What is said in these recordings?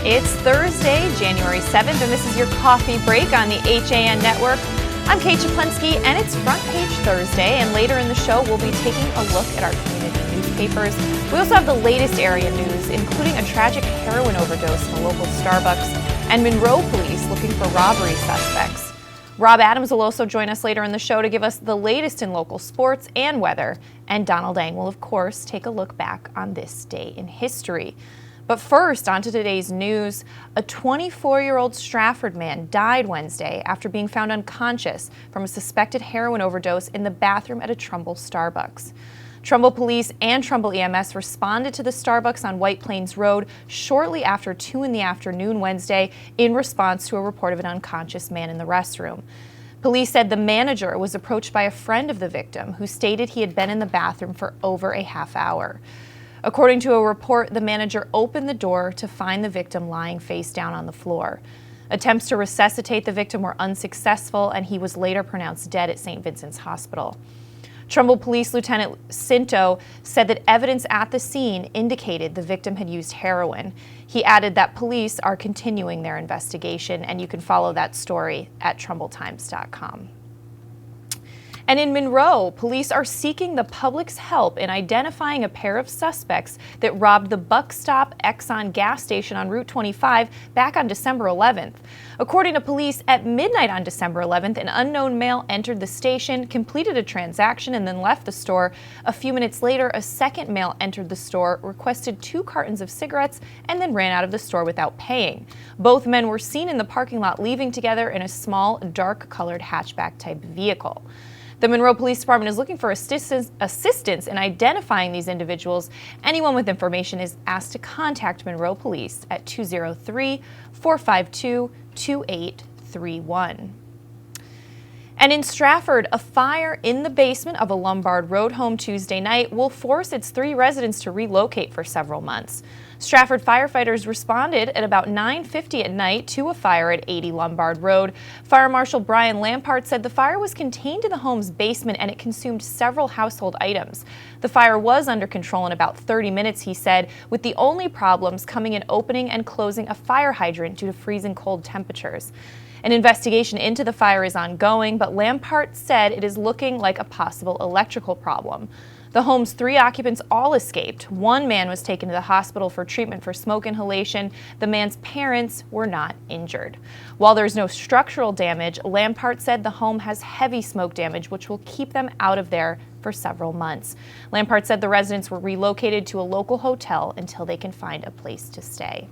It's Thursday, January 7th, and this is your coffee break on the HAN Network. I'm Kate Czaplinski, and it's Front Page Thursday, and later in the show, we'll be taking a look at our community newspapers. We also have the latest area news, including a tragic heroin overdose in a local Starbucks, and Monroe police looking for robbery suspects. Rob Adams will also join us later in the show to give us the latest in local sports and weather, and Donald Ang will, of course, take a look back on this day in history. But first, on to today's news. A 24-year-old Stratford man died Wednesday after being found unconscious from a suspected heroin overdose in the bathroom at a Trumbull Starbucks. Trumbull police and Trumbull EMS responded to the Starbucks on White Plains Road shortly after 2 in the afternoon Wednesday in response to a report of an unconscious man in the restroom. Police said the manager was approached by a friend of the victim who stated he had been in the bathroom for over a half hour. According to a report, the manager opened the door to find the victim lying face down on the floor. Attempts to resuscitate the victim were unsuccessful, and he was later pronounced dead at St. Vincent's Hospital. Trumbull Police Lieutenant Cinto said that evidence at the scene indicated the victim had used heroin. He added that police are continuing their investigation, and you can follow that story at TrumbullTimes.com. And in Monroe, police are seeking the public's help in identifying a pair of suspects that robbed the Buck Stop Exxon gas station on Route 25 back on December 11th. According to police, at midnight on December 11th, an unknown male entered the station, completed a transaction, and then left the store. A few minutes later, a second male entered the store, requested 2 cartons of cigarettes, and then ran out of the store without paying. Both men were seen in the parking lot leaving together in a small, dark-colored hatchback-type vehicle. The Monroe Police Department is looking for assistance in identifying these individuals. Anyone with information is asked to contact Monroe Police at 203-452-2831. And in Stratford, a fire in the basement of a Lombard Road home Tuesday night will force its 3 residents to relocate for several months. Stratford firefighters responded at about 9:50 at night to a fire at 80 Lombard Road. Fire Marshal Brian Lampart said the fire was contained to the home's basement and it consumed several household items. The fire was under control in about 30 minutes, he said, with the only problems coming in opening and closing a fire hydrant due to freezing cold temperatures. An investigation into the fire is ongoing, but Lampart said it is looking like a possible electrical problem. The home's 3 occupants all escaped. 1 man was taken to the hospital for treatment for smoke inhalation. The man's parents were not injured. While there's no structural damage, Lampart said the home has heavy smoke damage, which will keep them out of there for several months. Lampart said the residents were relocated to a local hotel until they can find a place to stay.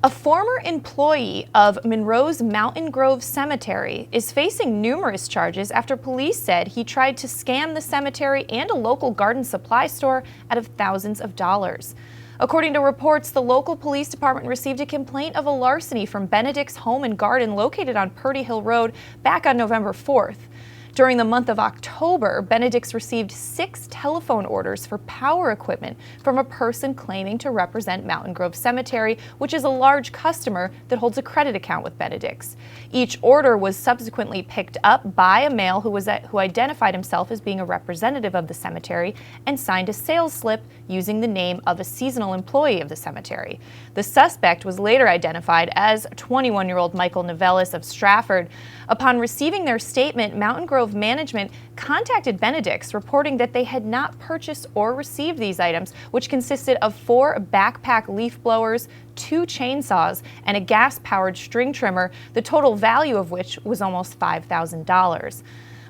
A former employee of Monroe's Mountain Grove Cemetery is facing numerous charges after police said he tried to scam the cemetery and a local garden supply store out of thousands of dollars. According to reports, the local police department received a complaint of a larceny from Benedict's Home and Garden located on Purdy Hill Road back on November 4th. During the month of October, Benedict's received 6 telephone orders for power equipment from a person claiming to represent Mountain Grove Cemetery, which is a large customer that holds a credit account with Benedict's. Each order was subsequently picked up by a male who identified himself as being a representative of the cemetery and signed a sales slip using the name of a seasonal employee of the cemetery. The suspect was later identified as 21-year-old Michael Novellis of Stratford. Upon receiving their statement, Mountain Grove management contacted Benedict's, reporting that they had not purchased or received these items, which consisted of 4 backpack leaf blowers, 2 chainsaws, and a gas-powered string trimmer, the total value of which was almost $5,000.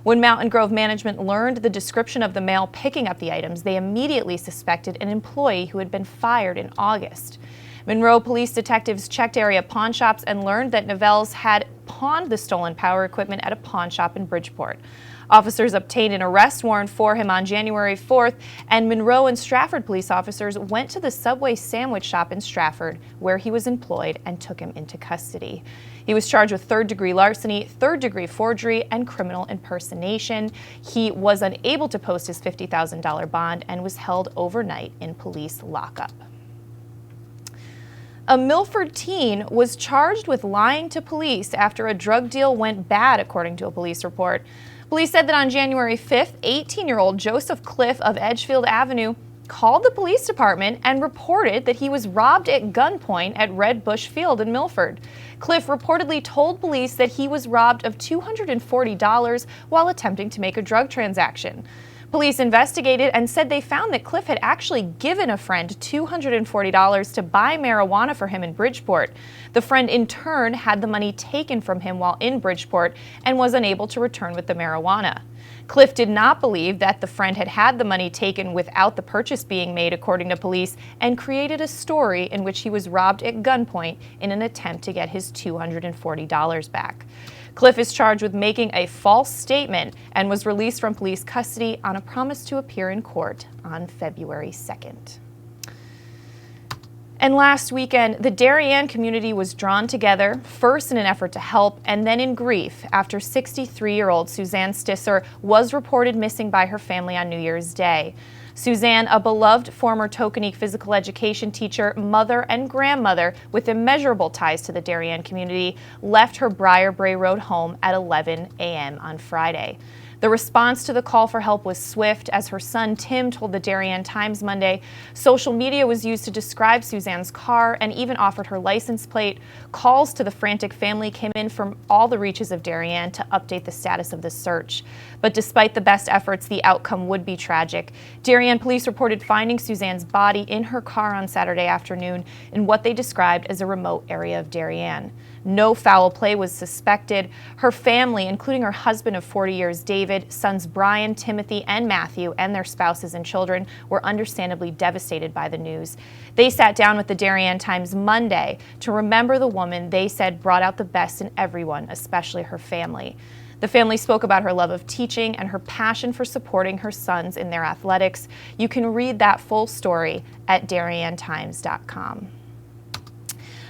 When Mountain Grove management learned the description of the male picking up the items, they immediately suspected an employee who had been fired in August. Monroe police detectives checked area pawn shops and learned that Novellis had pawned the stolen power equipment at a pawn shop in Bridgeport. Officers obtained an arrest warrant for him on January 4th, and Monroe and Stratford police officers went to the Subway sandwich shop in Stratford, where he was employed, and took him into custody. He was charged with 3rd-degree larceny, 3rd-degree forgery, and criminal impersonation. He was unable to post his $50,000 bond and was held overnight in police lockup. A Milford teen was charged with lying to police after a drug deal went bad, according to a police report. Police said that on January 5th, 18-year-old Joseph Cliff of Edgefield Avenue called the police department and reported that he was robbed at gunpoint at Red Bush Field in Milford. Cliff reportedly told police that he was robbed of $240 while attempting to make a drug transaction. Police investigated and said they found that Cliff had actually given a friend $240 to buy marijuana for him in Bridgeport. The friend in turn had the money taken from him while in Bridgeport and was unable to return with the marijuana. Cliff did not believe that the friend had the money taken without the purchase being made, according to police, and created a story in which he was robbed at gunpoint in an attempt to get his $240 back. Cliff is charged with making a false statement and was released from police custody on a promise to appear in court on February 2nd. And last weekend, the Darien community was drawn together, first in an effort to help and then in grief after 63-year-old Suzanne Stisser was reported missing by her family on New Year's Day. Suzanne, a beloved former Tokenique physical education teacher, mother, and grandmother with immeasurable ties to the Darien community, left her Briarbrae Road home at 11 a.m. on Friday. The response to the call for help was swift, as her son Tim told the Darien Times Monday. Social media was used to describe Suzanne's car and even offered her license plate. Calls to the frantic family came in from all the reaches of Darien to update the status of the search. But despite the best efforts, the outcome would be tragic. Darien police reported finding Suzanne's body in her car on Saturday afternoon in what they described as a remote area of Darien. No foul play was suspected. Her family, including her husband of 40 years, David, sons Brian, Timothy, and Matthew, and their spouses and children, were understandably devastated by the news. They sat down with the Darien Times Monday to remember the woman they said brought out the best in everyone, especially her family. The family spoke about her love of teaching and her passion for supporting her sons in their athletics. You can read that full story at DarienTimes.com.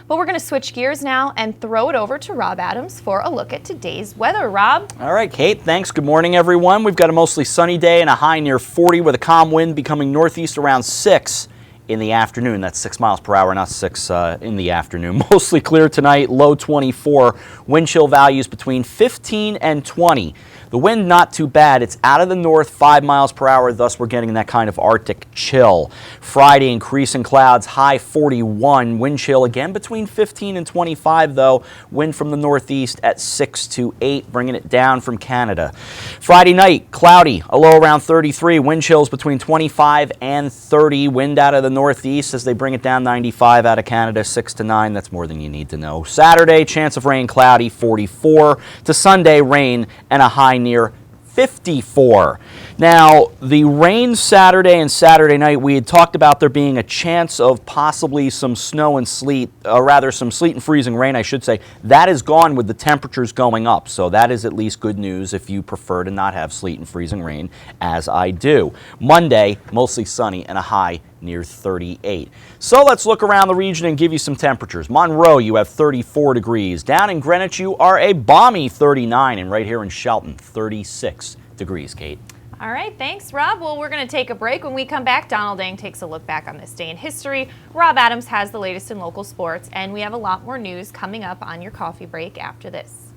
But we're going to switch gears now and throw it over to Rob Adams for a look at today's weather. Rob? All right, Kate, thanks. Good morning, everyone. We've got a mostly sunny day and a high near 40 with a calm wind becoming northeast around 6 in the afternoon. That's 6 miles per hour, not 6 in the afternoon. Mostly clear tonight, low 24. Wind chill values between 15 and 20. The wind not too bad. It's out of the north, 5 miles per hour, thus we're getting that kind of Arctic chill. Friday, increasing clouds, high 41. Wind chill again between 15 and 25, though. Wind from the northeast at 6 to 8, bringing it down from Canada. Friday night, cloudy, a low around 33. Wind chills between 25 and 30. Wind out of the northeast as they bring it down 95 out of Canada, 6 to 9. That's more than you need to know. Saturday, chance of rain, cloudy, 44. To Sunday, rain and a high near 54. Now, the rain Saturday and Saturday night, we had talked about there being a chance of possibly some snow and sleet, some sleet and freezing rain, I should say. That is gone with the temperatures going up, so that is at least good news if you prefer to not have sleet and freezing rain, as I do. Monday, mostly sunny and a high near 38. So let's look around the region and give you some temperatures. Monroe, you have 34 degrees. Down in Greenwich, you are a balmy 39, and right here in Shelton, 36 degrees, Kate. All right, thanks, Rob. Well, we're going to take a break. When we come back, Donald Dang takes a look back on this day in history. Rob Adams has the latest in local sports, and we have a lot more news coming up on your coffee break after this.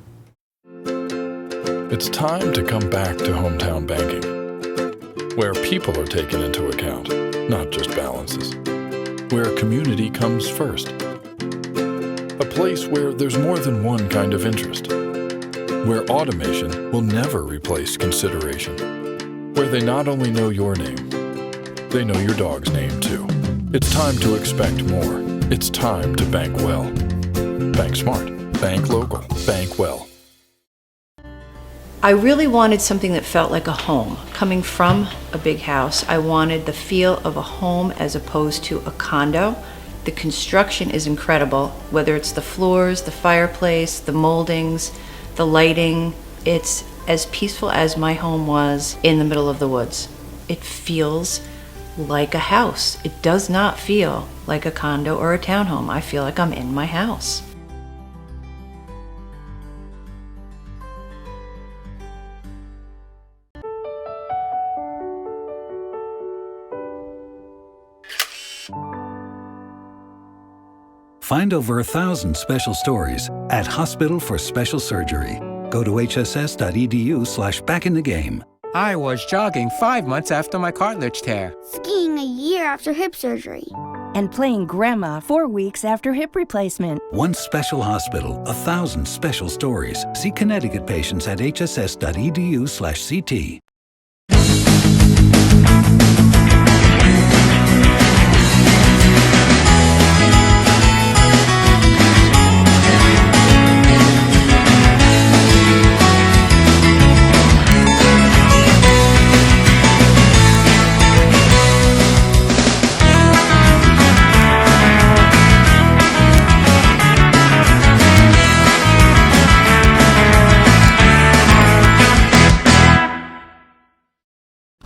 It's time to come back to hometown banking, where people are taken into account, not just balances, where community comes first, a place where there's more than one kind of interest, where automation will never replace consideration, where they not only know your name, they know your dog's name too. It's time to expect more. It's time to bank well. Bank smart. Bank local. Bank well. I really wanted something that felt like a home. Coming from a big house, I wanted the feel of a home as opposed to a condo. The construction is incredible, whether it's the floors, the fireplace, the moldings, the lighting. It's as peaceful as my home was in the middle of the woods. It feels like a house. It does not feel like a condo or a townhome. I feel like I'm in my house. Find over 1,000 special stories at Hospital for Special Surgery. Go to hss.edu/backinthe game. I was jogging 5 months after my cartilage tear. Skiing a year after hip surgery. And playing grandma 4 weeks after hip replacement. One special hospital, 1,000 special stories. See Connecticut patients at hss.edu/CT.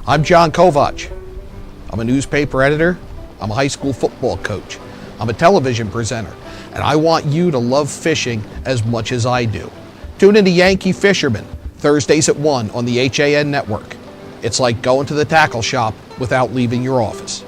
I'm John Kovach. I'm a newspaper editor. I'm a high school football coach. I'm a television presenter. And I want you to love fishing as much as I do. Tune in to Yankee Fisherman, Thursdays at 1 on the HAN network. It's like going to the tackle shop without leaving your office.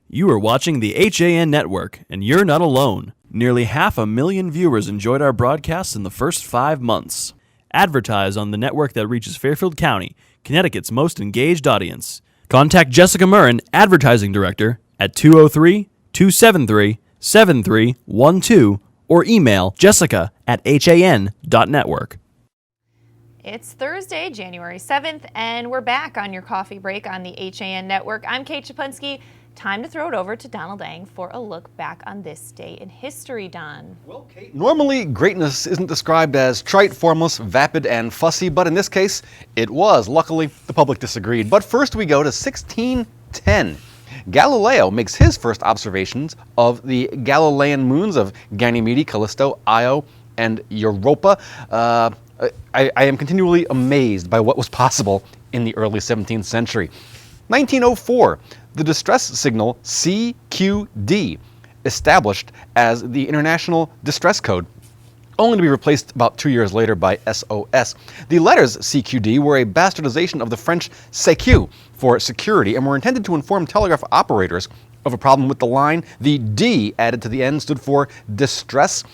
You are watching the HAN network, and you're not alone. Nearly 500,000 viewers enjoyed our broadcasts in the first 5 months. Advertise on the network that reaches Fairfield County, Connecticut's most engaged audience. Contact Jessica Murrin, Advertising Director, at 203-273-7312 or email jessica@han.network. It's Thursday, January 7th, and we're back on your coffee break on the HAN network. I'm Kate Czaplinski. Time to throw it over to Donald Ang for a look back on this day in history, Don. Well, Kate, normally greatness isn't described as trite, formless, vapid, and fussy, but in this case, it was. Luckily, the public disagreed. But first we go to 1610. Galileo makes his first observations of the Galilean moons of Ganymede, Callisto, Io, and Europa. I am continually amazed by what was possible in the early 17th century. 1904. The distress signal CQD, established as the International Distress Code, only to be replaced about 2 years later by SOS. The letters CQD were a bastardization of the French sécu for security and were intended to inform telegraph operators of a problem with the line. The D added to the end stood for distress.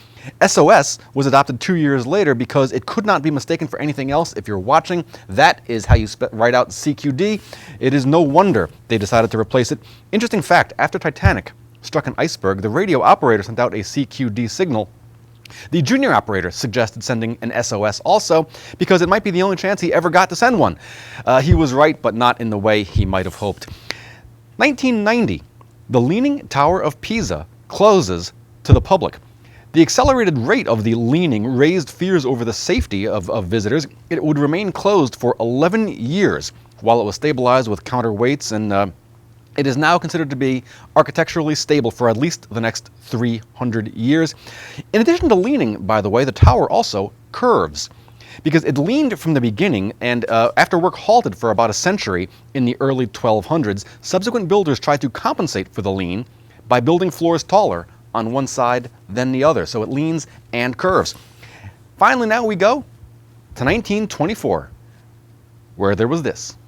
SOS was adopted 2 years later because it could not be mistaken for anything else. If you're watching, that is how you write out CQD. It is no wonder they decided to replace it. Interesting fact, after Titanic struck an iceberg, the radio operator sent out a CQD signal. The junior operator suggested sending an SOS also because it might be the only chance he ever got to send one. He was right, but not in the way he might have hoped. 1990, the Leaning Tower of Pisa closes to the public. The accelerated rate of the leaning raised fears over the safety of visitors. It would remain closed for 11 years while it was stabilized with counterweights, and it is now considered to be architecturally stable for at least the next 300 years. In addition to leaning, by the way, the tower also curves, because it leaned from the beginning, and after work halted for about a century in the early 1200s, subsequent builders tried to compensate for the lean by building floors taller on one side than the other, so it leans and curves. Finally, now we go to 1924, where there was this.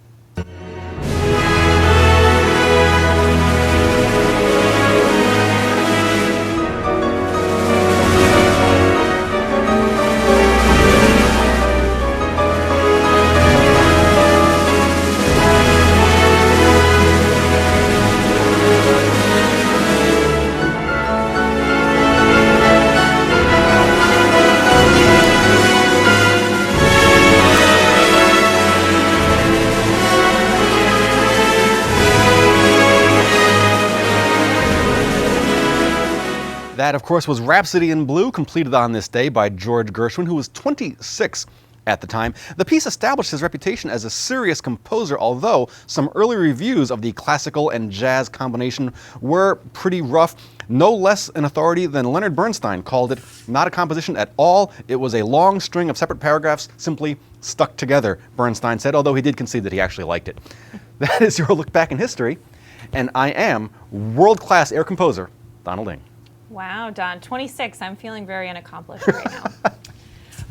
That, of course, was Rhapsody in Blue, completed on this day by George Gershwin, who was 26 at the time. The piece established his reputation as a serious composer, although some early reviews of the classical and jazz combination were pretty rough. No less an authority than Leonard Bernstein called it not a composition at all. It was a long string of separate paragraphs simply stuck together, Bernstein said, although he did concede that he actually liked it. That is your look back in history, and I am world-class air composer, Donald Ng. Wow, Don, 26. I'm feeling very unaccomplished right now.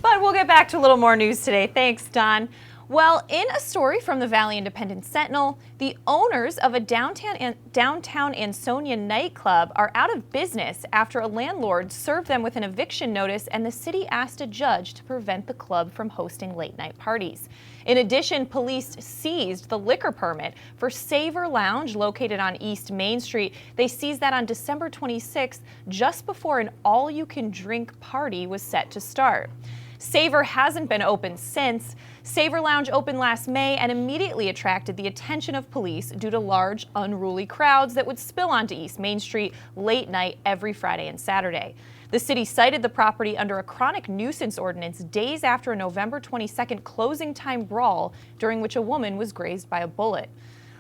But we'll get back to a little more news today. Thanks, Don. Well, in a story from the Valley Independent Sentinel, the owners of a downtown Ansonia nightclub are out of business after a landlord served them with an eviction notice and the city asked a judge to prevent the club from hosting late-night parties. In addition, police seized the liquor permit for Savor Lounge located on East Main Street. They seized that on December 26th, just before an all-you-can-drink party was set to start. Savor hasn't been open since. Savor Lounge opened last May and immediately attracted the attention of police due to large, unruly crowds that would spill onto East Main Street late night every Friday and Saturday. The city cited the property under a chronic nuisance ordinance days after a November 22nd closing time brawl during which a woman was grazed by a bullet.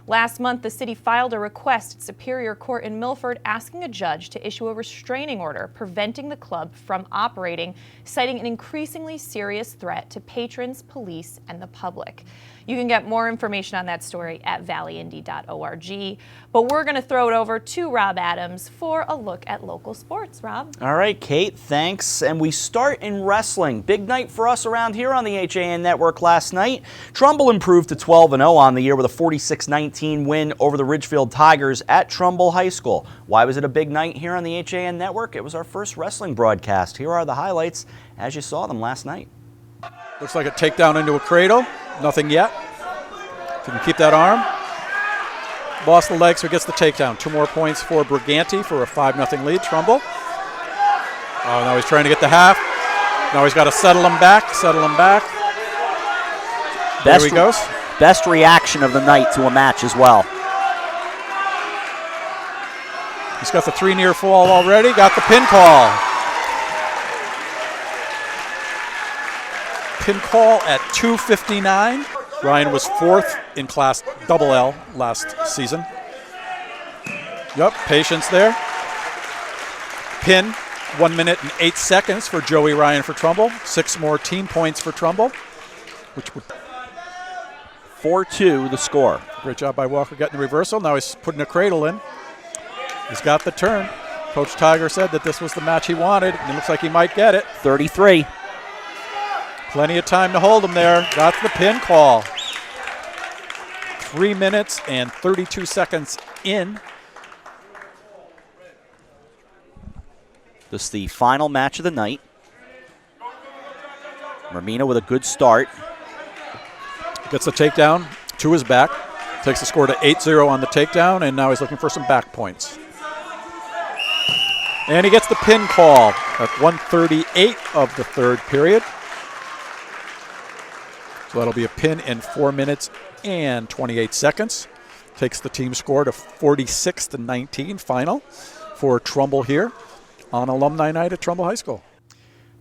Last month, the city filed a request at Superior Court in Milford asking a judge to issue a restraining order preventing the club from operating, citing an increasingly serious threat to patrons, police, and the public. You can get more information on that story at valleyindy.org. But we're going to throw it over to Rob Adams for a look at local sports. Rob? All right, Kate, thanks. And we start in wrestling. Big night for us around here on the HAN Network last night. Trumbull improved to 12-0 on the year with a 46-19 win over the Ridgefield Tigers at Trumbull High School. Why was it a big night here on the HAN Network? It was our first wrestling broadcast. Here are the highlights as you saw them last night. Looks like a takedown into a cradle. Nothing yet. If you can keep that arm. Lost the leg, so he gets the takedown. 2 more points for Briganti for a 5-0 lead. Trumbull. Oh, now he's trying to get the half. Now he's got to settle him back. There he goes. Best reaction of the night to a match as well. He's got the 3 near fall already. Got the pin call. Pin call at 2:59. Ryan was 4th in Class LL last season. Yep, patience there. Pin, 1 minute and 8 seconds for Joey Ryan for Trumbull. 6 more team points for Trumbull, which would 4-2 the score. Great job by Walker getting the reversal. Now he's putting a cradle in. He's got the turn. Coach Tiger said that this was the match he wanted, and it looks like he might get it. 33. Plenty of time to hold him there. Got the pin call. 3 minutes and 32 seconds in. This is the final match of the night. Mermina with a good start. Gets the takedown to his back. Takes the score to 8-0 on the takedown, and now he's looking for some back points. And he gets the pin call at 1:38 of the third period. So that'll be a pin in 4 minutes and 28 seconds. Takes the team score to 46-19 final for Trumbull here on Alumni Night at Trumbull High School.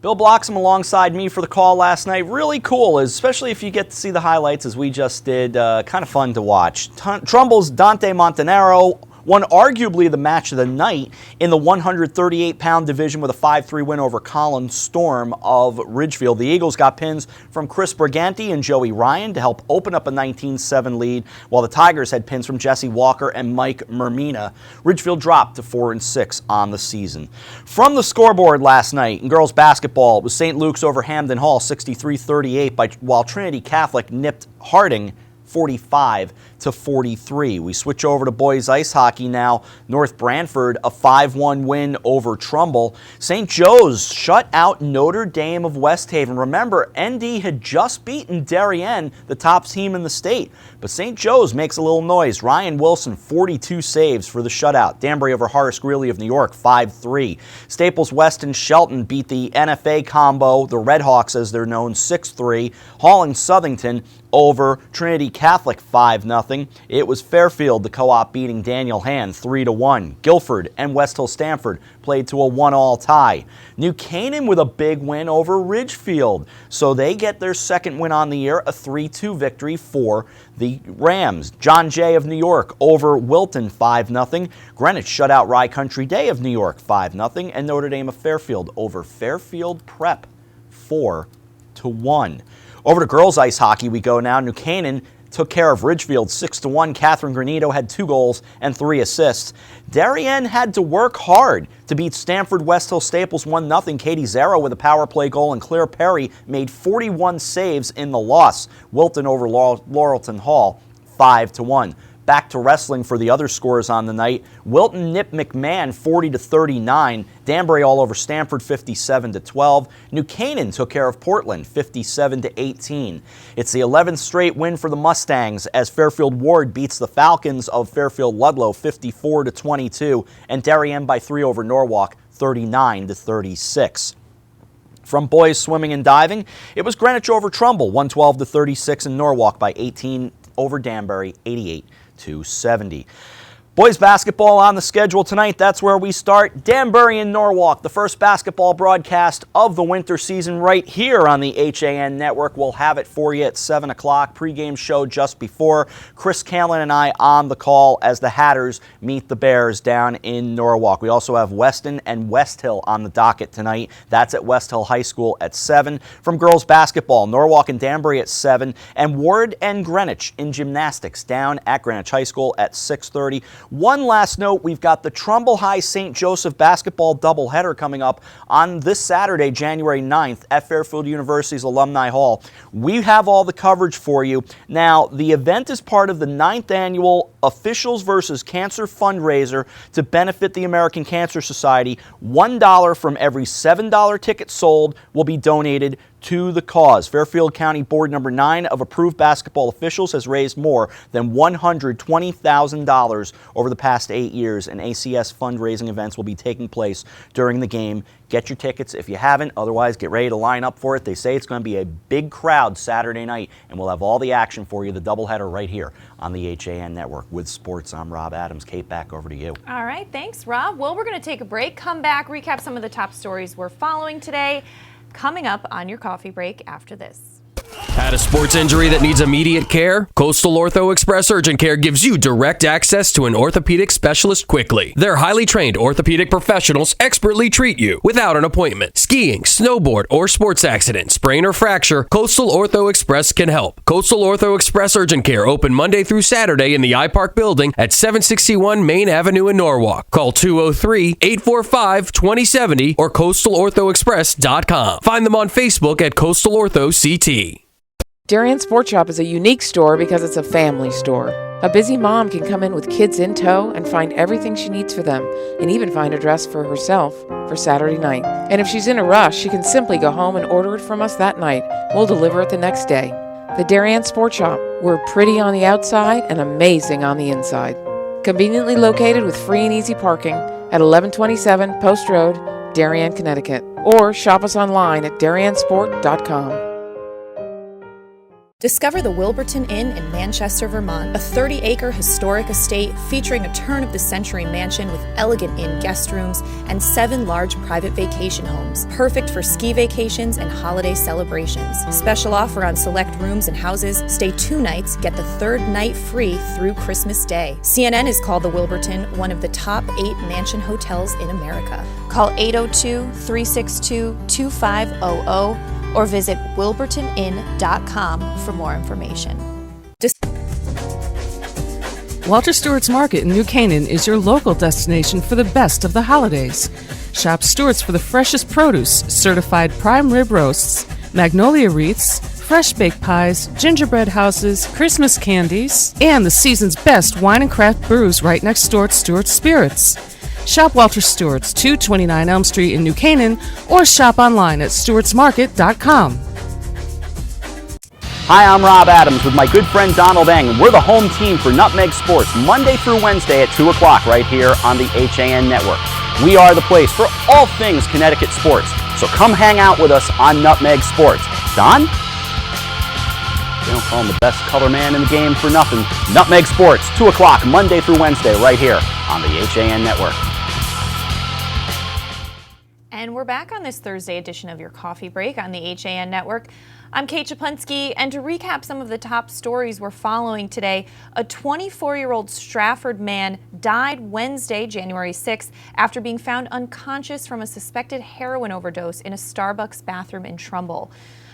Bill Bloxham alongside me for the call last night. Really cool, especially if you get to see the highlights as we just did. Kind of fun to watch. Trumbull's Dante Montanaro won arguably the match of the night in the 138-pound division with a 5-3 win over Colin Storm of Ridgefield. The Eagles got pins from Chris Briganti and Joey Ryan to help open up a 19-7 lead, while the Tigers had pins from Jesse Walker and Mike Mermina. Ridgefield dropped to 4-6 on the season. From the scoreboard last night in girls basketball, it was St. Luke's over Hamden Hall 63-38, while Trinity Catholic nipped Harding 45-43. We switch over to boys ice hockey now. North Branford, a 5-1 win over Trumbull. St. Joe's shut out Notre Dame of West Haven. Remember, ND had just beaten Darien, the top team in the state. But St. Joe's makes a little noise. Ryan Wilson, 42 saves for the shutout. Danbury over Horace Greeley of New York, 5-3. Staples West and Shelton beat the NFA combo, the Red Hawks as they're known, 6-3. Hall and Southington over Trinity Catholic 5-0. It was Fairfield, the co-op, beating Daniel Hand 3-1. Guilford and West Hill Stanford played to a 1-all tie. New Canaan with a big win over Ridgefield. So they get their second win on the year, a 3-2 victory for the Rams. John Jay of New York over Wilton 5-0. Greenwich shut out Rye Country Day of New York 5-0. And Notre Dame of Fairfield over Fairfield Prep 4-1. Over to girls ice hockey we go now. New Canaan took care of Ridgefield 6-1. Catherine Granito had 2 goals and 3 assists. Darien had to work hard to beat Stanford West Hill Staples 1-0. Katie Zero with a power play goal, and Claire Perry made 41 saves in the loss. Wilton over Laurelton Hall 5-1. Back to wrestling for the other scores on the night. Wilton nipped McMahon 40-39. Danbury all over Stanford 57-12. New Canaan took care of Portland 57-18. It's the 11th straight win for the Mustangs as Fairfield Ward beats the Falcons of Fairfield Ludlow 54-22, and Darien by 3 over Norwalk 39-36. From boys swimming and diving, it was Greenwich over Trumbull 112-36, and Norwalk by 18 over Danbury 88-70. Boys basketball on the schedule tonight. That's where we start. Danbury and Norwalk, the first basketball broadcast of the winter season right here on the HAN Network. We'll have it for you at 7 o'clock. Pre-game show just before. Chris Canlin and I on the call as the Hatters meet the Bears down in Norwalk. We also have Weston and West Hill on the docket tonight. That's at West Hill High School at 7. From girls basketball, Norwalk and Danbury at 7. And Ward and Greenwich in gymnastics down at Greenwich High School at 6:30. One last note, we've got the Trumbull High St. Joseph basketball doubleheader coming up on this Saturday, January 9th at Fairfield University's Alumni Hall. We have all the coverage for you. Now, the event is part of the 9th annual Officials vs. Cancer fundraiser to benefit the American Cancer Society. $1 from every $7 ticket sold will be donated to the cause. Fairfield County Board number 9 of approved basketball officials has raised more than $120,000 over the past 8 years, and ACS fundraising events will be taking place during the game. Get your tickets if you haven't. Otherwise, get ready to line up for it. They say it's going to be a big crowd Saturday night, and we'll have all the action for you, the doubleheader right here on the HAN Network. With sports, I'm Rob Adams. Kate, back over to you. All right, thanks, Rob. Well, we're going to take a break, come back, recap some of the top stories we're following today. Coming up on your coffee break after this. Had a sports injury that needs immediate care? Coastal Ortho Express Urgent Care gives you direct access to an orthopedic specialist quickly. Their highly trained orthopedic professionals expertly treat you without an appointment. Skiing, snowboard, or sports accident, sprain or fracture, Coastal Ortho Express can help. Coastal Ortho Express Urgent Care open Monday through Saturday in the iPark building at 761 Main Avenue in Norwalk. Call 203-845-2070 or coastalorthoexpress.com. Find them on Facebook at Coastal Ortho CT. Darien Sport Shop is a unique store because it's a family store. A busy mom can come in with kids in tow and find everything she needs for them, and even find a dress for herself for Saturday night. And if she's in a rush, she can simply go home and order it from us that night. We'll deliver it the next day. The Darien Sport Shop. We're pretty on the outside and amazing on the inside. Conveniently located with free and easy parking at 1127 Post Road, Darien, Connecticut. Or shop us online at dariensport.com. Discover the Wilburton Inn in Manchester, Vermont, a 30-acre historic estate featuring a turn-of-the-century mansion with elegant inn guest rooms and 7 large private vacation homes, perfect for ski vacations and holiday celebrations. Special offer on select rooms and houses. Stay 2 nights, get the 3rd night free through Christmas Day. CNN has called the Wilburton one of the top 8 mansion hotels in America. Call 802-362-2500 or visit wilburtoninn.com for more information. Walter Stewart's Market in New Canaan is your local destination for the best of the holidays. Shop Stewart's for the freshest produce, certified prime rib roasts, magnolia wreaths, fresh baked pies, gingerbread houses, Christmas candies, and the season's best wine and craft brews right next door at Stewart's Spirits. Shop Walter Stewart's, 229 Elm Street in New Canaan, or shop online at stewartsmarket.com. Hi, I'm Rob Adams with my good friend Donald Eng, and we're the home team for Nutmeg Sports, Monday through Wednesday at 2 o'clock right here on the HAN Network. We are the place for all things Connecticut sports, so come hang out with us on Nutmeg Sports. Don? They don't call him the best color man in the game for nothing. Nutmeg Sports, 2 o'clock, Monday through Wednesday, right here on the HAN Network. And we're back on this Thursday edition of your Coffee Break on the HAN Network. I'm Kate Czaplinski, and to recap some of the top stories we're following today, a 24-year-old Stratford man died Wednesday, January 6th, after being found unconscious from a suspected heroin overdose in a Starbucks bathroom in Trumbull.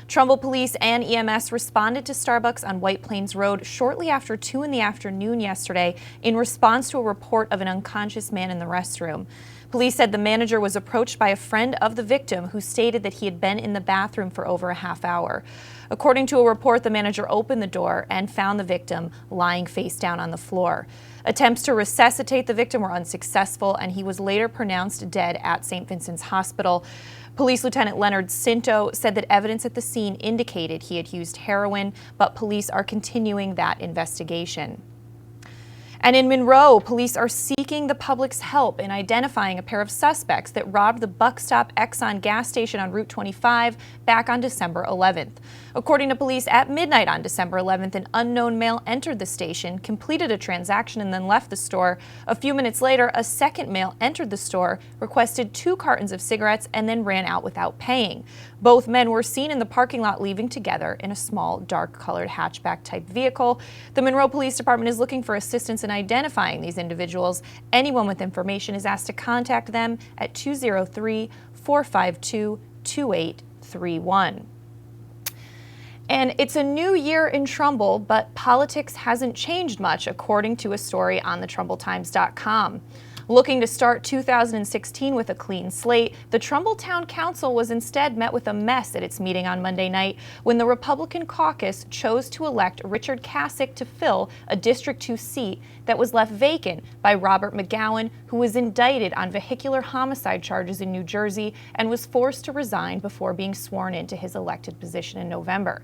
Trumbull Police and EMS responded to Starbucks on White Plains Road shortly after 2 in the afternoon yesterday in response to a report of an unconscious man in the restroom. Police said the manager was approached by a friend of the victim who stated that he had been in the bathroom for over a half hour. According to a report, the manager opened the door and found the victim lying face down on the floor. Attempts to resuscitate the victim were unsuccessful, and he was later pronounced dead at St. Vincent's Hospital. Police Lieutenant Leonard Cinto said that evidence at the scene indicated he had used heroin, but police are continuing that investigation. And in Monroe, police are seeking the public's help in identifying a pair of suspects that robbed the Buck Stop Exxon gas station on Route 25 back on December 11th. According to police, at midnight on December 11th, an unknown male entered the station, completed a transaction, and then left the store. A few minutes later, a second male entered the store, requested 2 cartons of cigarettes, and then ran out without paying. Both men were seen in the parking lot leaving together in a small, dark-colored hatchback-type vehicle. The Monroe Police Department is looking for assistance in identifying these individuals. Anyone with information is asked to contact them at 203-452-2831. And it's a new year in Trumbull, but politics hasn't changed much, according to a story on the TrumbullTimes.com. Looking to start 2016 with a clean slate, the Trumbull Town Council was instead met with a mess at its meeting on Monday night when the Republican caucus chose to elect Richard Kasich to fill a District 2 seat that was left vacant by Robert McGowan, who was indicted on vehicular homicide charges in New Jersey and was forced to resign before being sworn into his elected position in November.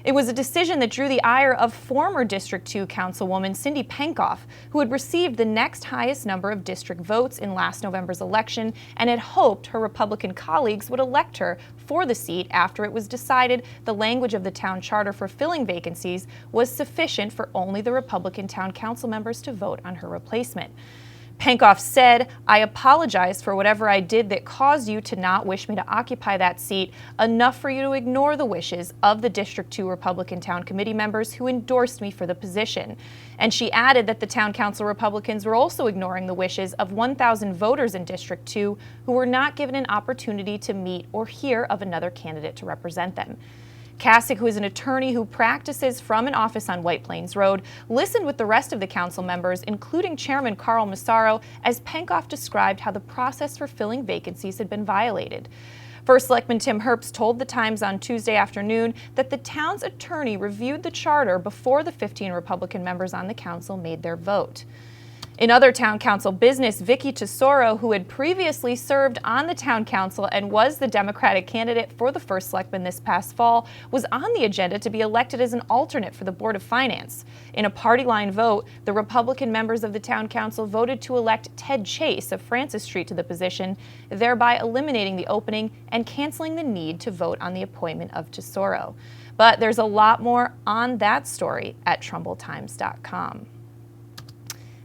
It was a decision that drew the ire of former District 2 Councilwoman Cindy Penkoff, who had received the next highest number of district votes in last November's election and had hoped her Republican colleagues would elect her for the seat after it was decided the language of the town charter for filling vacancies was sufficient for only the Republican town council members to vote on her replacement. Penkoff said, "I apologize for whatever I did that caused you to not wish me to occupy that seat, enough for you to ignore the wishes of the District 2 Republican Town Committee members who endorsed me for the position." And she added that the Town Council Republicans were also ignoring the wishes of 1,000 voters in District 2 who were not given an opportunity to meet or hear of another candidate to represent them. Kasich, who is an attorney who practices from an office on White Plains Road, listened with the rest of the council members, including Chairman Carl Massaro, as Penkoff described how the process for filling vacancies had been violated. First Selectman Tim Herbst told the Times on Tuesday afternoon that the town's attorney reviewed the charter before the 15 Republican members on the council made their vote. In other town council business, Vicky Tesoro, who had previously served on the town council and was the Democratic candidate for the first selectman this past fall, was on the agenda to be elected as an alternate for the Board of Finance. In a party line vote, the Republican members of the town council voted to elect Ted Chase of Francis Street to the position, thereby eliminating the opening and canceling the need to vote on the appointment of Tesoro. But there's a lot more on that story at TrumbullTimes.com.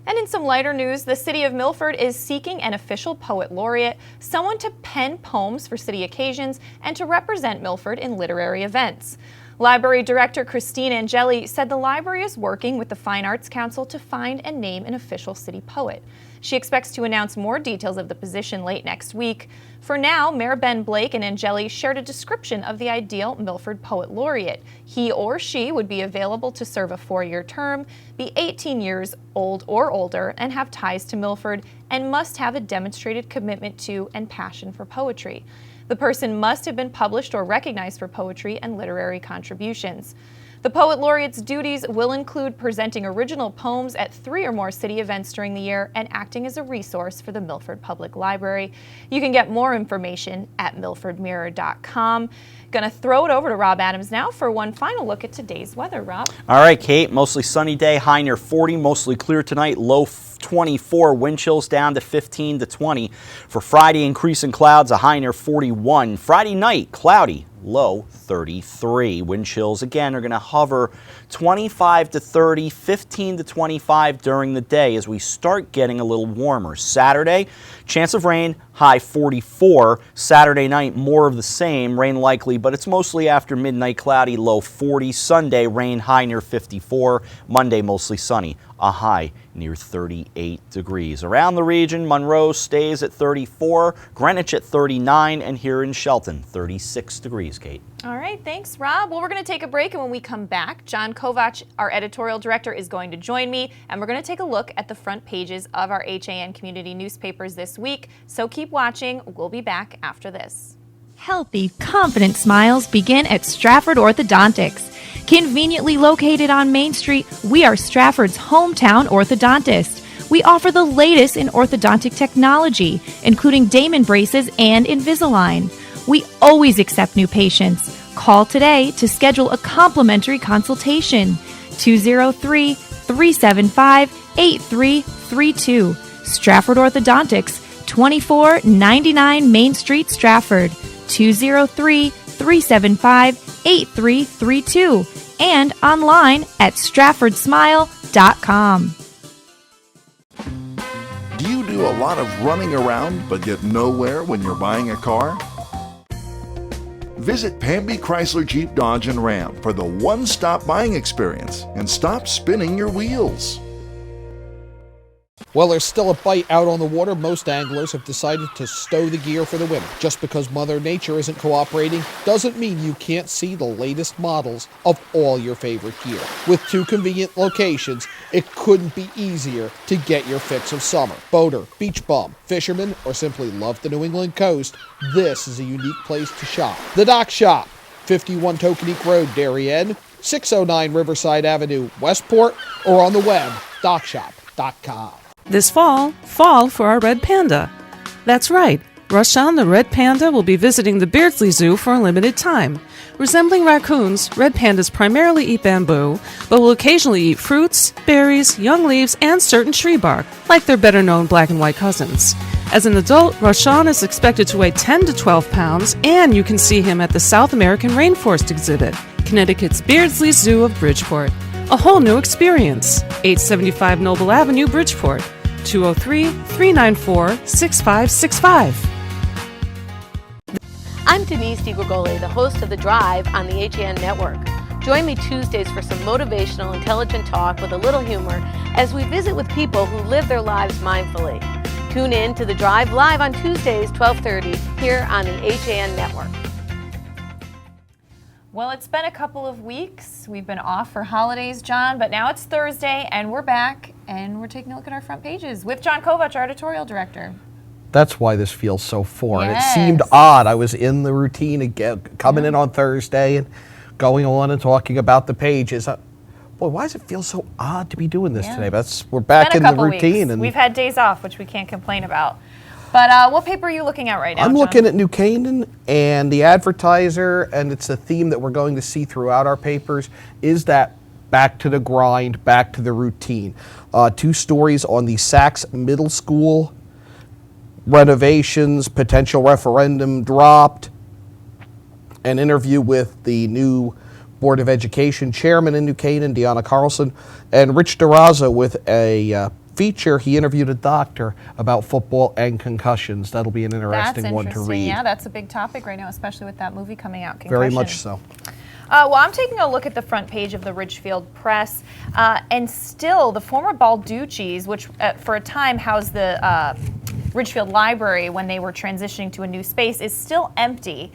And in some lighter news, the city of Milford is seeking an official poet laureate, someone to pen poems for city occasions and to represent Milford in literary events. Library Director Christine Angeli said the library is working with the Fine Arts Council to find and name an official city poet. She expects to announce more details of the position late next week. For now, Mayor Ben Blake and Angeli shared a description of the ideal Milford Poet Laureate. He or she would be available to serve a 4-year term, be 18 years old or older, and have ties to Milford, and must have a demonstrated commitment to and passion for poetry. The person must have been published or recognized for poetry and literary contributions. The Poet Laureate's duties will include presenting original poems at 3 or more city events during the year and acting as a resource for the Milford Public Library. You can get more information at milfordmirror.com. Gonna throw it over to Rob Adams now for one final look at today's weather. Rob? All right, Kate, mostly sunny day, high near 40, mostly clear tonight, low 24, wind chills down to 15 to 20. For Friday, increasing clouds, a high near 41. Friday night, cloudy, low 33. Wind chills again are going to hover 25 to 30, 15 to 25 during the day as we start getting a little warmer. Saturday, chance of rain, high 44. Saturday night, more of the same, rain likely, but it's mostly after midnight cloudy, low 40. Sunday, rain, high near 54. Monday, mostly sunny, a high near 38. 38 degrees. Around the region, Monroe stays at 34, Greenwich at 39, and here in Shelton, 36 degrees, Kate. All right, thanks, Rob. Well, we're going to take a break, and when we come back, John Kovach, our editorial director, is going to join me, and we're going to take a look at the front pages of our HAN community newspapers this week. So keep watching. We'll be back after this. Healthy, confident smiles begin at Stratford Orthodontics. Conveniently located on Main Street, we are Stratford's hometown orthodontist. We offer the latest in orthodontic technology, including Damon braces and Invisalign. We always accept new patients. Call today to schedule a complimentary consultation. 203-375-8332. Stratford Orthodontics, 2499 Main Street, Stratford. 203-375-8332. And online at stratfordsmile.com. Do you do a lot of running around but get nowhere when you're buying a car? Visit Pamby Chrysler Jeep Dodge and Ram for the one-stop buying experience and stop spinning your wheels. Well, there's still a bite out on the water. Most anglers have decided to stow the gear for the winter. Just because Mother Nature isn't cooperating doesn't mean you can't see the latest models of all your favorite gear. With 2 convenient locations, it couldn't be easier to get your fix of summer. Boater, beach bum, fisherman, or simply love the New England coast, this is a unique place to shop. The Dock Shop, 51 Tokenique Road, Darien, 609 Riverside Avenue, Westport, or on the web, dockshop.com. This fall for our red panda. That's right, Rashawn the red panda will be visiting the Beardsley Zoo for a limited time. Resembling raccoons, red pandas primarily eat bamboo, but will occasionally eat fruits, berries, young leaves, and certain tree bark, like their better-known black and white cousins. As an adult, Rashawn is expected to weigh 10 to 12 pounds, and you can see him at the South American Rainforest exhibit, Connecticut's Beardsley Zoo of Bridgeport. A whole new experience. 875 Noble Avenue, Bridgeport. 203-394-6565. I'm Denise DiGregoli, the host of The Drive on the HAN Network. Join me Tuesdays for some motivational, intelligent talk with a little humor as we visit with people who live their lives mindfully. Tune in to The Drive live on Tuesdays, 12:30, here on the HAN Network. Well, it's been a couple of weeks. We've been off for holidays, John, but now it's Thursday, and we're back, and we're taking a look at our front pages with John Kovach, our editorial director. That's why this feels so foreign. Yes. It seemed odd. I was in the routine again, coming in on Thursday and going on and talking about the pages. Boy, why does it feel so odd to be doing this today? We're back in the routine. And we've had days off, which we can't complain about. But what paper are you looking at right now, I'm John? looking at New Canaan, and the advertiser, and it's a theme that we're going to see throughout our papers, is that back to the grind, back to the routine. 2 stories on the Sachs Middle School renovations, potential referendum dropped, an interview with the new Board of Education chairman in New Canaan, Deanna Carlson, and Rich DeRazzo with a feature. He interviewed a doctor about football and concussions. That'll be an interesting one to read. Yeah, that's a big topic right now, especially with that movie coming out, Concussion. Very much so. Well, I'm taking a look at the front page of the Ridgefield Press, and still the former Balducci's, which for a time housed the Ridgefield Library when they were transitioning to a new space, is still empty.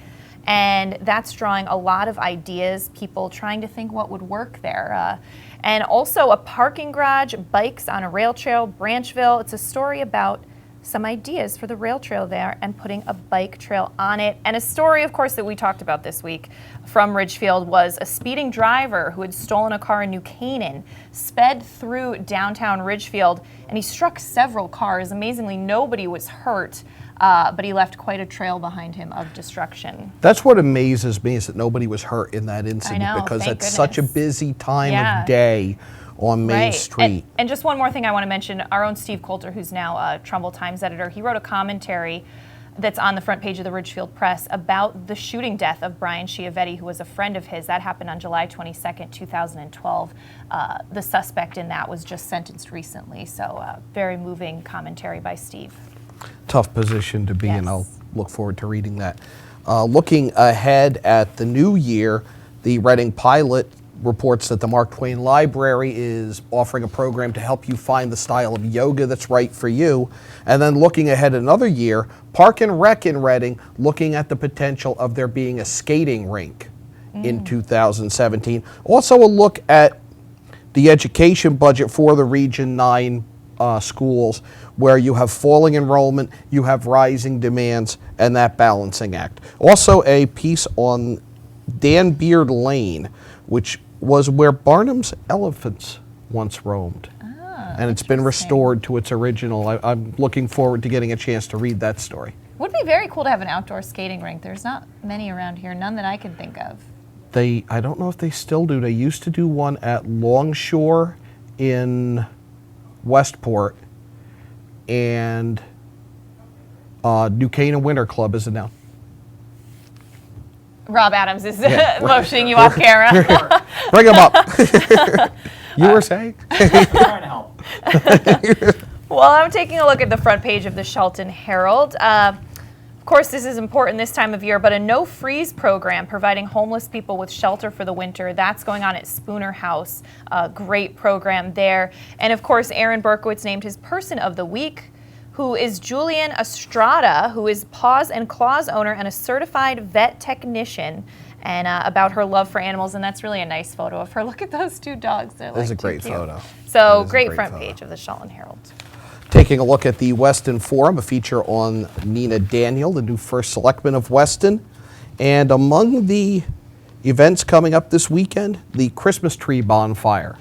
And that's drawing a lot of ideas, people trying to think what would work there. And also a parking garage, bikes on a rail trail, Branchville. It's a story about some ideas for the rail trail there and putting a bike trail on it. And a story, of course, that we talked about this week from Ridgefield was a speeding driver who had stolen a car in New Canaan, sped through downtown Ridgefield, and he struck several cars. Amazingly, nobody was hurt. But he left quite a trail behind him of destruction. That's what amazes me, is that nobody was hurt in that incident. I know, because thank it's such a busy time of day on Main Street. And just one more thing I want to mention, our own Steve Coulter, who's now a Trumbull Times editor, he wrote a commentary that's on the front page of the Ridgefield Press about the shooting death of Brian Chiavetti, who was a friend of his. That happened on July 22nd, 2012. The suspect in that was just sentenced recently, so very moving commentary by Steve. Tough position to be in. I'll look forward to reading that. Looking ahead at the new year, the Reading Pilot reports that the Mark Twain Library is offering a program to help you find the style of yoga that's right for you. And then looking ahead another year, Park and Rec in Reading looking at the potential of there being a skating rink in 2017. Also a look at the education budget for the Region 9 schools, where you have falling enrollment, you have rising demands, and that balancing act. Also a piece on Dan Beard Lane, which was where Barnum's elephants once roamed. And it's been restored to its original. I'm looking forward to getting a chance to read that story. Would be very cool to have an outdoor skating rink. There's not many around here, none that I can think of. I don't know if they still do. They used to do one at Longshore in Westport, and New Canaan Winter Club is now. Rob Adams is motioning you off camera. Bring him up. You were saying? Trying to help. Well, I'm taking a look at the front page of the Shelton Herald. Of course, this is important this time of year, but a no-freeze program providing homeless people with shelter for the winter. That's going on at Spooner House. A great program there. And of course, Aaron Berkowitz named his Person of the Week, who is Julian Estrada, who is Paws and Claws owner and a certified vet technician, and about her love for animals. And that's really a nice photo of her. Look at those two dogs. They're That's like a great cute. photo. So great front page of the Shelton Herald. Taking a look at the Weston Forum, a feature on Nina Daniel, the new first selectman of Weston. And among the events coming up this weekend, the Christmas tree bonfire.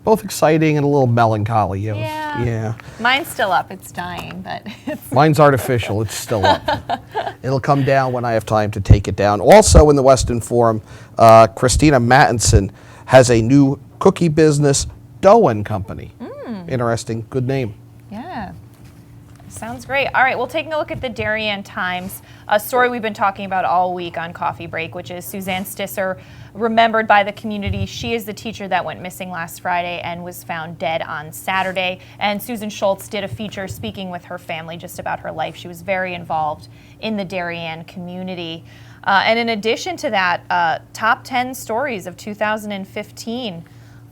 Both exciting and a little melancholy. Yeah. Mine's still up. It's dying, but Mine's artificial. It's still up. It'll come down when I have time to take it down. Also in the Weston Forum, Christina Mattinson has a new cookie business, Dough and Company. Interesting. Good name. Yeah. Sounds great. All right, well, taking a look at the Darien Times, a story we've been talking about all week on Coffee Break, which is Suzanne Stisser, remembered by the community. She is the teacher that went missing last Friday and was found dead on Saturday. And Susan Schultz did a feature speaking with her family just about her life. She was very involved in the Darien community. And in addition to that, top 10 stories of 2015.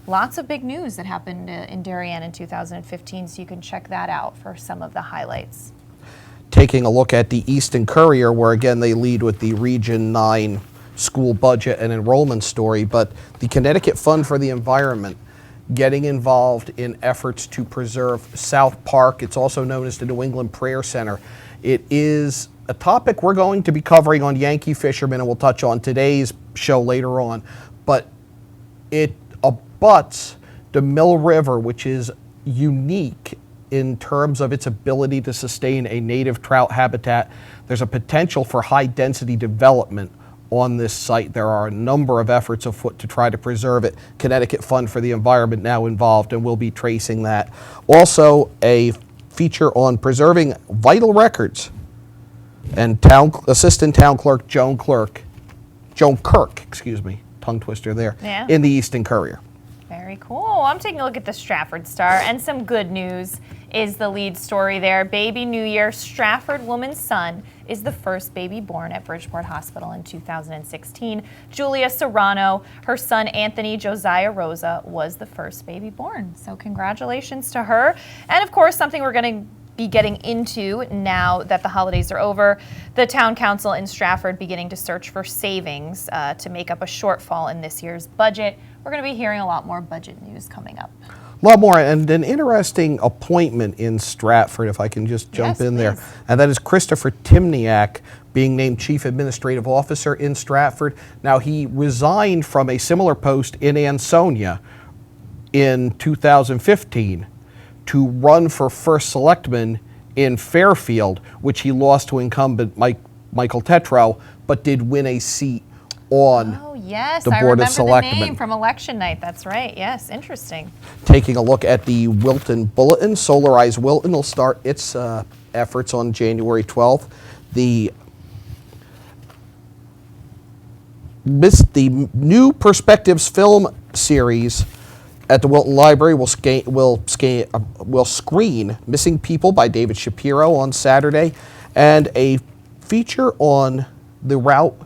Lots of big news that happened in Darien in 2015, so you can check that out for some of the highlights. Taking a look at the Easton Courier, where again they lead with the Region 9 school budget and enrollment story, but the Connecticut Fund for the Environment getting involved in efforts to preserve South Park. It's also known as the New England Prayer Center. It is a topic we're going to be covering on Yankee Fisherman, and we'll touch on today's show later on, but it abuts the Mill River, which is unique in terms of its ability to sustain a native trout habitat. There's a potential for high density development on this site. There are a number of efforts afoot to try to preserve it. Connecticut Fund for the Environment now involved, and we'll be tracing that. Also, a feature on preserving vital records, and Assistant Town Clerk Joan Kirk, tongue twister there, in the Easton Courier. Very cool. I'm taking a look at the Stratford Star, and some good news is the lead story there. Baby New Year, Stratford woman's son is the first baby born at Bridgeport Hospital in 2016. Julia Serrano, her son Anthony Josiah Rosa, was the first baby born. So congratulations to her. And of course, something we're going to be getting into now that the holidays are over, the town council in Stratford beginning to search for savings to make up a shortfall in this year's budget. We're going to be hearing a lot more budget news coming up. A lot more, and an interesting appointment in Stratford, if I can just jump in there, and that is Christopher Timniak being named Chief Administrative Officer in Stratford. Now, he resigned from a similar post in Ansonia in 2015 to run for First Selectman in Fairfield, which he lost to incumbent Michael Tetro, but did win a seat on the Board of Selectmen. The name from election night. That's right. Yes, interesting. Taking a look at the Wilton Bulletin, Solarize Wilton will start its efforts on January 12th. The new Perspectives film series at the Wilton Library will screen Missing People by David Shapiro on Saturday, and a feature on the route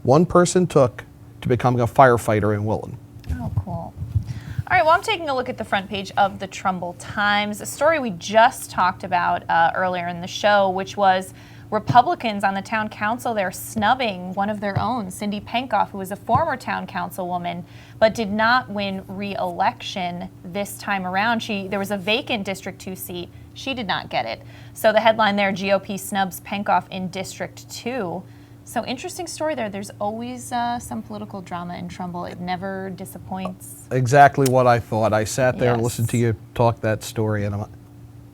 one person took to becoming a firefighter in Wilton. Oh, cool. All right, well, I'm taking a look at the front page of the Trumbull Times, a story we just talked about earlier in the show, which was Republicans on the town council there snubbing one of their own, Cindy Penkoff, who was a former town councilwoman, but did not win re-election this time around. There was a vacant District 2 seat. She did not get it. So the headline there, GOP snubs Penkoff in District 2. So interesting story there. There's always some political drama in Trumbull. It never disappoints. Exactly what I thought. I sat there and listened to you talk that story, and I'm like,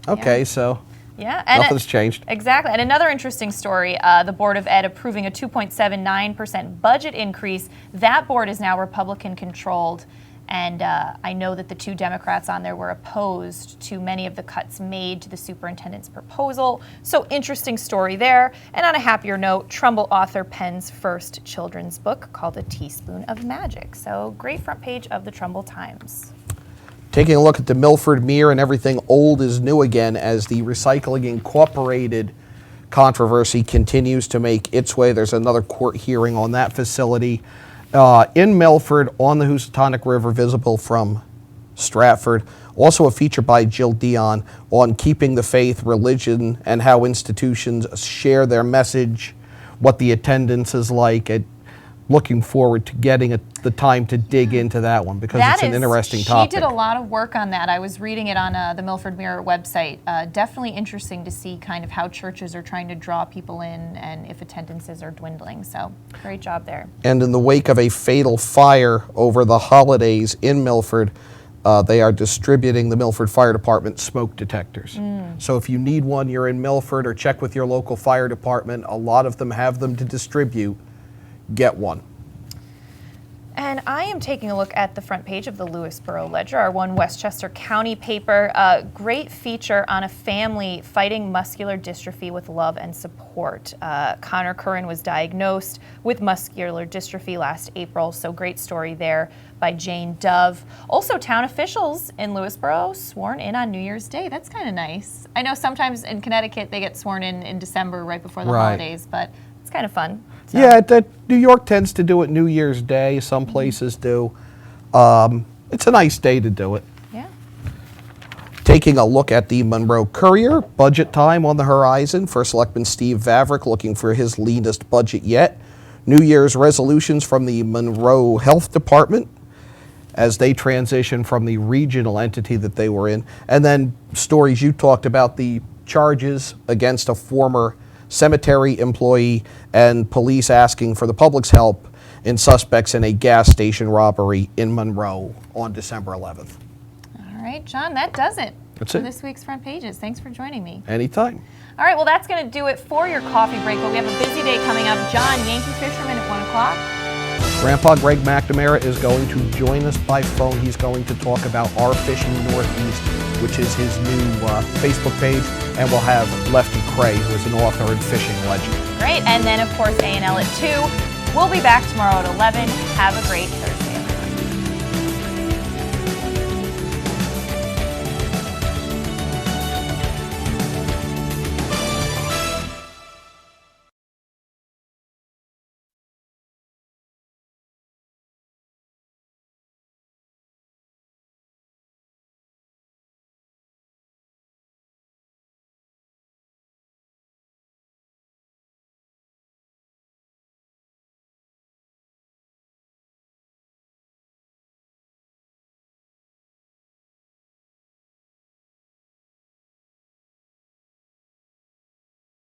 okay, so nothing's changed. Exactly. And another interesting story, the Board of Ed approving a 2.79% budget increase. That board is now Republican-controlled. And I know that the two Democrats on there were opposed to many of the cuts made to the superintendent's proposal. So interesting story there. And on a happier note, Trumbull author pens first children's book called A Teaspoon of Magic. So great front page of the Trumbull Times. Taking a look at the Milford Mere and everything old is new again as the Recycling Incorporated controversy continues to make its way. There's another court hearing on that facility. In Milford, on the Housatonic River, visible from Stratford. Also a feature by Jill Dion on keeping the faith, religion, and how institutions share their message, what the attendance is like. Looking forward to getting the time to dig into that one because it's an interesting topic. She did a lot of work on that. I was reading it on the Milford Mirror website. Definitely interesting to see kind of how churches are trying to draw people in and if attendances are dwindling. So great job there. And in the wake of a fatal fire over the holidays in Milford, they are distributing the Milford Fire Department smoke detectors. So if you need one, you're in Milford, or check with your local fire department. A lot of them have them to distribute. Get one. And I am taking a look at the front page of the Lewisboro Ledger, our one Westchester County paper. Great feature on a family fighting muscular dystrophy with love and support. Connor Curran was diagnosed with muscular dystrophy last April, so great story there by Jane Dove. Also, town officials in Lewisboro sworn in on New Year's Day. That's kind of nice. I know sometimes in Connecticut they get sworn in December right before the holidays, but it's kind of fun. So. Yeah, New York tends to do it New Year's Day. Some places do. It's a nice day to do it. Yeah. Taking a look at the Monroe Courier, budget time on the horizon for Selectman Steve Vavrick, looking for his leanest budget yet. New Year's resolutions from the Monroe Health Department as they transition from the regional entity that they were in. And then stories you talked about, the charges against a former cemetery employee and police asking for the public's help in suspects in a gas station robbery in Monroe on December 11th. All right, John, that does it. That's for it. This week's Front Pages. Thanks for joining me. Anytime. All right, well, that's going to do it for your coffee break, but we have a busy day coming up. John, Yankee Fisherman at 1 o'clock. Grandpa Greg McNamara is going to join us by phone. He's going to talk about Our Fishing Northeast, which is his new Facebook page, and we'll have Lefty Cray, who is an author and fishing legend. Great, and then, of course, A&L at 2. We'll be back tomorrow at 11. Have a great Thursday.